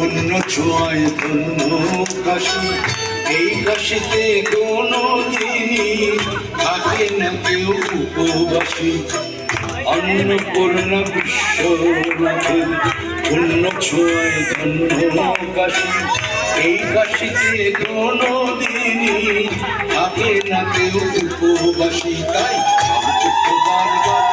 অন্য ছোঁয়ায় ধন্য কাশি, এই কাশিতে কোনো দিনই থাকে না কেউ উপবাসী। অন্নপূর্ণা বিশ্বনাথের অন্য ছোঁয়ায় ধন্য কাশি, এই কাশিতে কোনো দিনই থাকে না কেউ উপবাসী। তাই বারবার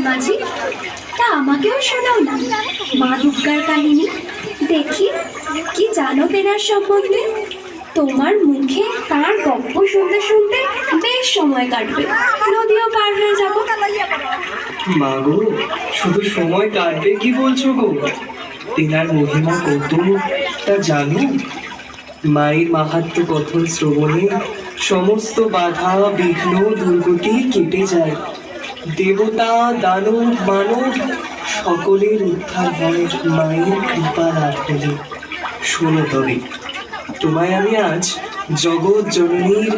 মাঝি, তা আমাকেও শোনাও না মা দুর্গার কাহিনী। দেখি কি জানো তেনার সম্বন্ধে। তোমার মুখে তার গল্প শুনতে শুনতে বেশ সময় কাটবে, নদীও পার হয়ে যাবো। মা গো, শুধু সময় কাটবে কি বলছো গো? তেনার মহিমা কত তা জানো? মায়ের মাহাত্ম্য কথন শ্রবণে সমস্ত বাধা বিঘ্ন দুর্গতি কেটে যায়। দেবতা দানব মানব সকলের উদ্ধার হয় মায়ের কৃপা লাভ হলে। শোনো তবে, তোমায় আমি আজ জগৎ জননীর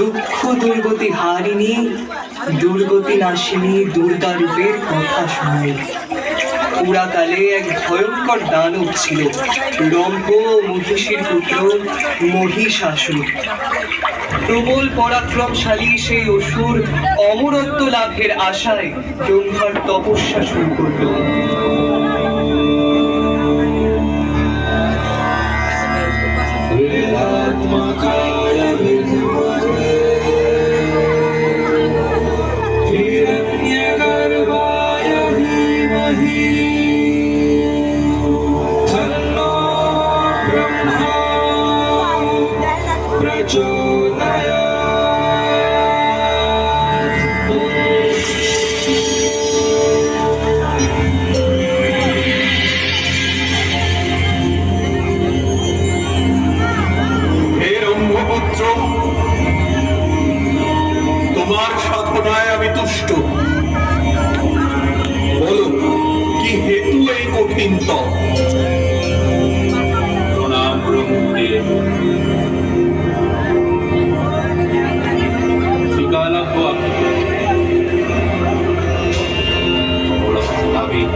দুঃখ দুর্গতি হারিণী দুর্গতি নাশিনী দুর্গা রূপের কথা শোনাই। পুরাকালে এক ভয়ঙ্কর দানব ছিল, রম্ভ মহিষীর পুত্র মহিষাসুর। প্রবল পরাক্রমশালী সেই অসুর অমরত্ব লাভের আশায় ব্রহ্মার তপস্যা শুরু করল। তোমার সাধনায় আমি তুষ্ট। বলো, কি হেতু এই কঠিন তপ? প্রণাম ব্রহ্মদেব।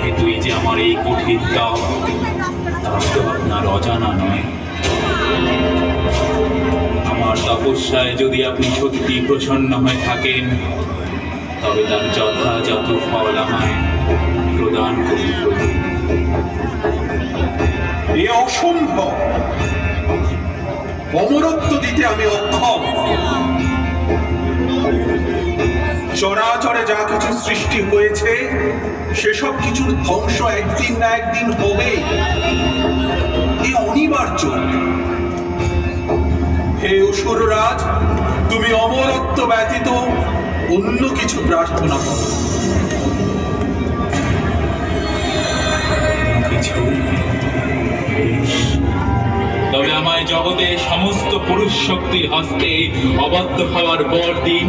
হেতুই যে আমার এই কঠিন তপ, তার তো আপনার অজানা নয়। আমার তপস্যায় যদি আপনি সত্যি প্রসন্ন হয়ে থাকেন, তবে তার যথাযথ ফল আমায় প্রদান করুন প্রভু। এ অসম্ভব, অমরত্ব দিতে আমি অক্ষম। চরাচরে যা কিছু সৃষ্টি হয়েছে সেসব কিছুর ধ্বংস একদিন না একদিন হবে, এ অনিবার্য। হে অসুররাজ, তুমি অমরত্ব ব্যতীত অন্য কিছু প্রার্থনা করো। তবে আমায় জগতে সমস্ত পুরুষ শক্তির হস্তে অবদ্ধ হওয়ার বর দিন।